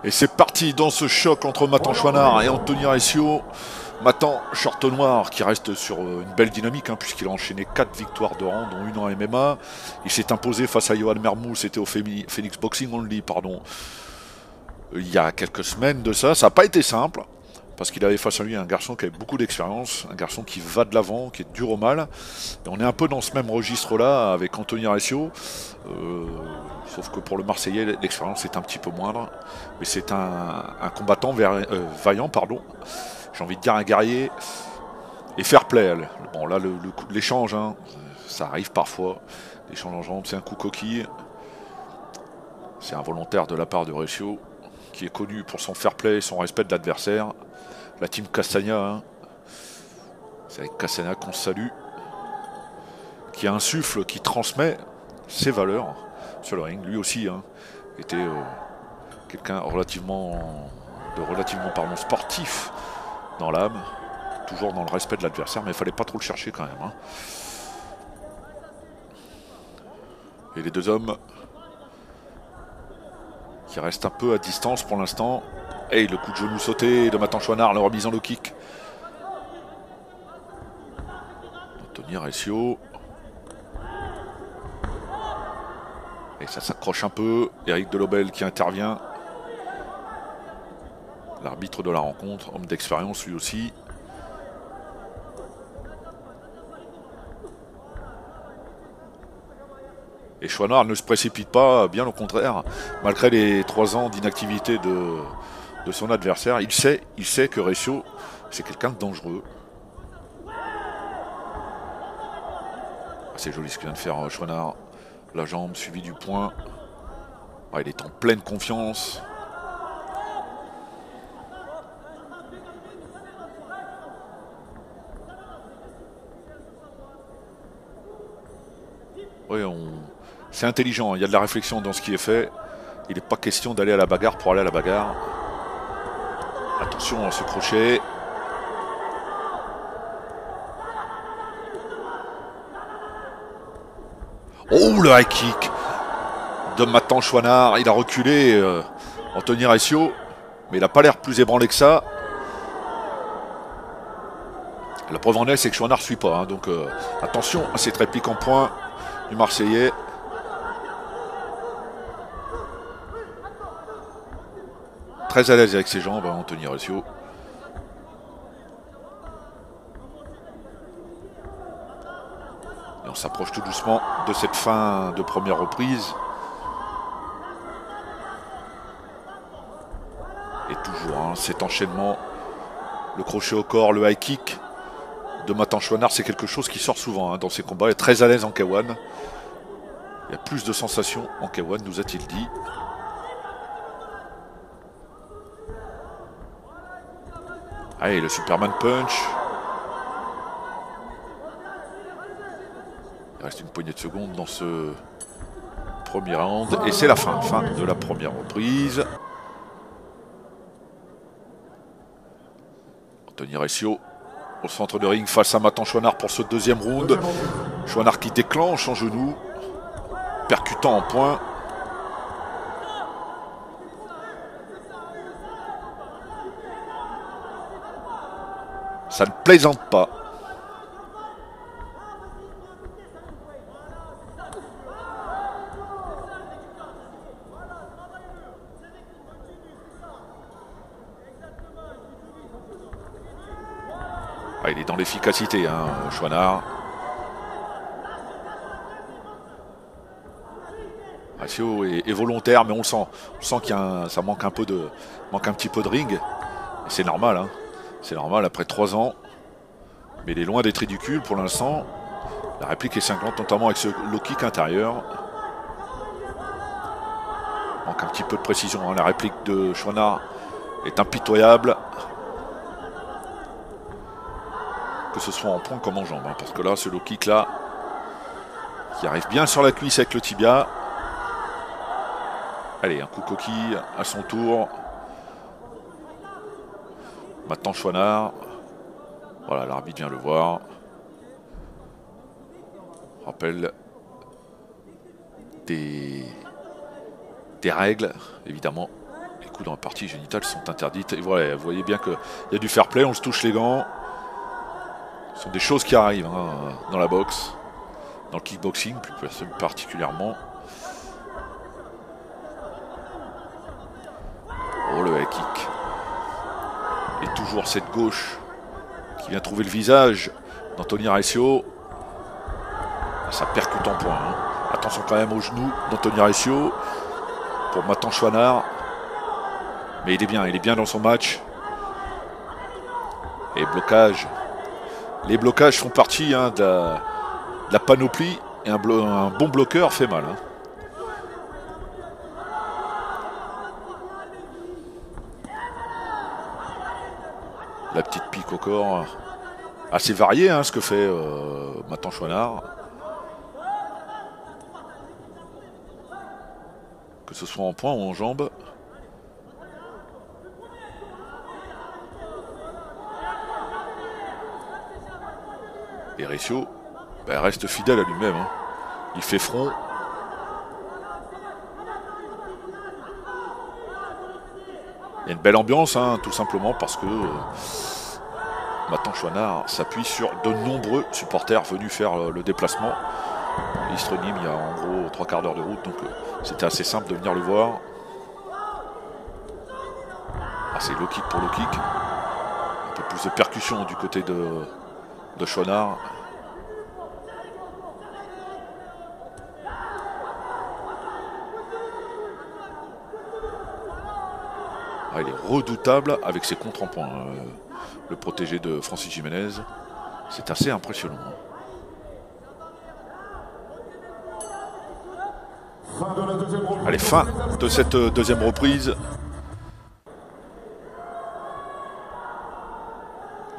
Et c'est parti dans ce choc entre Matan Chouinard et Anthony Recio. Matan, short noir, qui reste sur une belle dynamique, hein, puisqu'il a enchaîné 4 victoires de rang, dont une en MMA. Il s'est imposé face à Johan Mermoz, c'était au Phoenix Boxing Only, pardon, il y a quelques semaines de ça. Ça n'a pas été simple, parce qu'il avait face à lui un garçon qui avait beaucoup d'expérience, un garçon qui va de l'avant, qui est dur au mal. Et on est un peu dans ce même registre-là avec Anthony Recio. Sauf que pour le Marseillais, l'expérience est un petit peu moindre. Mais c'est un combattant vaillant, pardon. J'ai envie de dire un guerrier. Et fair play. Bon, là, l'échange, hein, ça arrive parfois. L'échange en jambes, c'est un coup coquille. C'est involontaire de la part de Recio, qui est connu pour son fair play et son respect de l'adversaire. La team Castagna, hein. C'est avec Castagna qu'on se salue. Qui insuffle, qui transmet ses valeurs sur le ring. Lui aussi, hein, était quelqu'un relativement sportif dans l'âme, toujours dans le respect de l'adversaire, mais il fallait pas trop le chercher quand même, hein. Et les deux hommes qui restent un peu à distance pour l'instant. Et le coup de genou sauté de Matan Chouinard, la remise en low kick. Anthony Recio. Et ça s'accroche un peu. Eric Delobel qui intervient. L'arbitre de la rencontre, homme d'expérience lui aussi. Et Chouinard ne se précipite pas, bien au contraire. Malgré les 3 ans d'inactivité de son adversaire, il sait que Recio, c'est quelqu'un de dangereux. C'est joli ce que vient de faire Chouinard. La jambe suivie du poing. Ah, il est en pleine confiance. Oui, c'est intelligent, il y a de la réflexion dans ce qui est fait. Il n'est pas question d'aller à la bagarre pour aller à la bagarre. Attention à ce crochet. Oh, le high kick de Matan Chouinard. Il a reculé Anthony Recio, mais il n'a pas l'air plus ébranlé que ça. La preuve en est, c'est que Chouinard ne suit pas, hein, donc attention à cette réplique en point du Marseillais. Très à l'aise avec ses jambes, hein, Anthony Recio. Et on s'approche tout doucement de cette fin de première reprise. Et toujours, hein, cet enchaînement, le crochet au corps, le high kick de Matan Chouinard, c'est quelque chose qui sort souvent, hein, dans ses combats. Il est très à l'aise en K1. Il y a plus de sensations en K1, nous a-t-il dit. Allez, le Superman Punch. Il reste une poignée de secondes dans ce premier round. Et c'est la fin de la première reprise. Anthony Recio au centre de ring face à Matan Chouinard pour ce deuxième round. Chouinard qui déclenche en genou, percutant en point. Ça ne plaisante pas. Ah, il est dans l'efficacité, hein, Chouinard. Recio est volontaire, mais on le sent. On sent qu'il y a ça manque un petit peu de ring. Et c'est normal, hein. C'est normal après 3 ans. Mais il est loin d'être ridicule pour l'instant. La réplique est cinglante, notamment avec ce low kick intérieur. Manque un petit peu de précision, hein. La réplique de Chouinard est impitoyable. Que ce soit en point comme en jambe, hein, parce que là, ce low kick là, qui arrive bien sur la cuisse avec le tibia. Allez, un coup coquille à son tour. Matan Chouinard. Voilà, l'arbitre vient le voir. Rappel des règles, évidemment. Et coups dans la partie génitale sont interdites. Et voilà, vous voyez bien qu'il y a du fair play, on se touche les gants. Ce sont des choses qui arrivent hein, dans la boxe, dans le kickboxing plus particulièrement. Oh le high kick. Et toujours cette gauche qui vient trouver le visage d'Anthony Recio. Ça percute en point. Hein. Attention quand même au genou d'Anthony Recio pour Matan Chouinard. Mais il est bien dans son match. Et blocage. Les blocages font partie hein, de la panoplie. Et un bon bloqueur fait mal. Hein. La petite pique au corps. Assez variée hein, ce que fait Matan Chouinard. Que ce soit en poing ou en jambe. Et Recio reste fidèle à lui-même. Hein. Il fait front. Il y a une belle ambiance, hein, tout simplement parce que Matan Chouinard s'appuie sur de nombreux supporters venus faire le déplacement. Istrenim, il y a en gros 3/4 d'heure de route, donc c'était assez simple de venir le voir. Ah, c'est low kick pour low kick. Un peu plus de percussion du côté de Chouinard. Ah, il est redoutable avec ses contres en point. Le protégé de Francis Jiménez. C'est assez impressionnant. Allez, fin de cette deuxième reprise.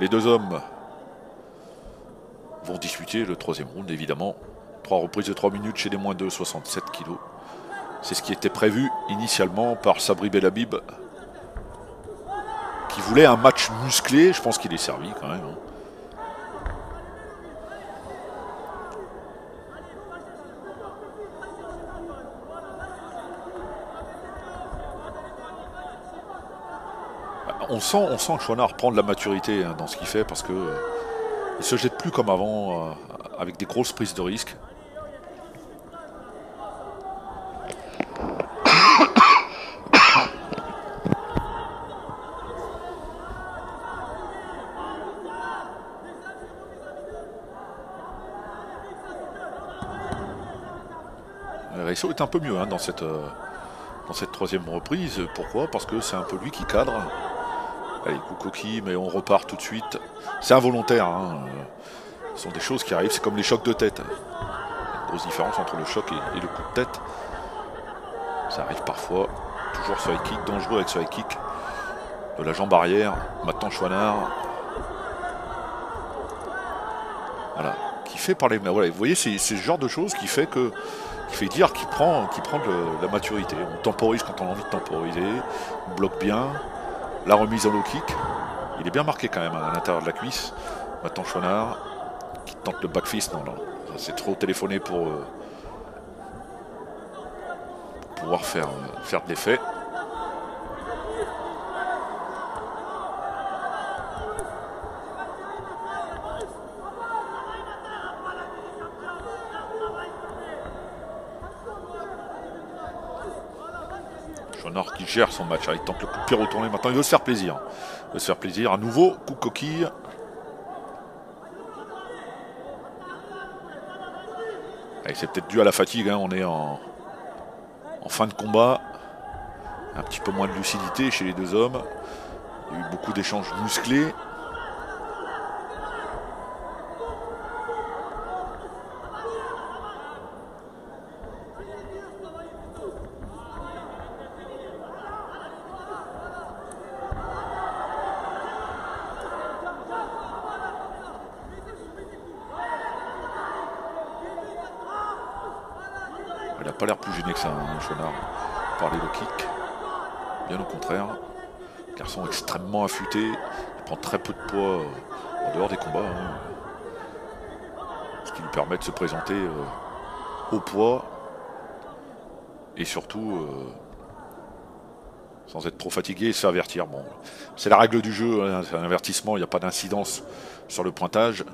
Les deux hommes vont disputer le troisième round, évidemment. 3 reprises de 3 minutes chez les moins de 67 kg. C'est ce qui était prévu initialement par Sabri Belhabib, qui voulait un match musclé. Je pense qu'il est servi quand même. Hein. On sent que Chouinard prend de la maturité hein, dans ce qu'il fait parce que il se jette plus comme avant avec des grosses prises de risque. Recio est un peu mieux hein, dans cette troisième reprise. Pourquoi? Parce que c'est un peu lui qui cadre. Allez, coup coquille, mais on repart tout de suite. C'est involontaire. Hein. Ce sont des choses qui arrivent. C'est comme les chocs de tête. Il y a une grosse différence entre le choc et le coup de tête. Ça arrive parfois. Toujours ce high kick, dangereux avec ce high kick. De la jambe arrière. Matan Chouinard. Voilà. Qui fait parler. Voilà, vous voyez, c'est ce genre de choses qui fait dire qu'il prend de la maturité. On temporise quand on a envie de temporiser. On bloque bien. La remise en low kick. Il est bien marqué quand même à l'intérieur de la cuisse. Matan Chouinard qui tente le back fist. Non. C'est trop téléphoné pour pouvoir faire de l'effet. Chouinard qui gère son match. Il tente le coup de pied retourné. Maintenant, il veut se faire plaisir. Il veut se faire plaisir. À nouveau, coup de coquille. C'est peut-être dû à la fatigue. Hein. On est en fin de combat. Un petit peu moins de lucidité chez les deux hommes. Il y a eu beaucoup d'échanges musclés. Il n'a pas l'air plus gêné que ça, hein, Chouinard, par les low kicks. Bien au contraire. Garçon extrêmement affûté. Il prend très peu de poids en dehors des combats. Hein. Ce qui lui permet de se présenter au poids. Et surtout, sans être trop fatigué et se fait avertir. Bon, c'est la règle du jeu, hein, c'est un avertissement, il n'y a pas d'incidence sur le pointage.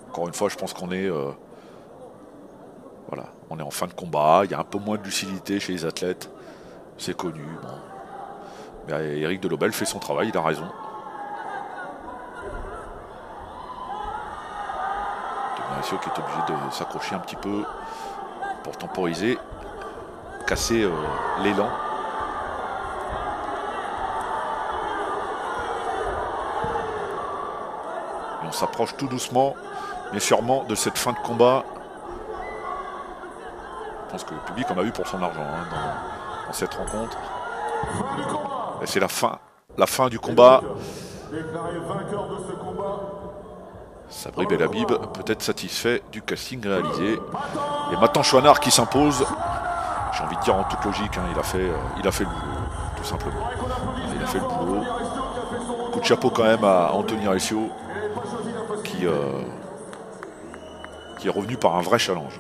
Encore une fois, je pense qu'on est, voilà, on est en fin de combat, il y a un peu moins de lucidité chez les athlètes, c'est connu. Bon. Mais Eric Delobel fait son travail, il a raison. Ignacio qui est obligé de s'accrocher un petit peu pour temporiser, casser l'élan. Et on s'approche tout doucement, mais sûrement, de cette fin de combat. Je pense que le public en a eu pour son argent hein, dans cette rencontre. Et c'est la fin du combat. Sabri Belhabib peut-être satisfait du casting réalisé. Et Matan Chouinard qui s'impose. J'ai envie de dire en toute logique, hein, il a fait le boulot, tout simplement. Il a fait le boulot. Coup de chapeau quand même à Anthony Alessio qui est revenu par un vrai challenge.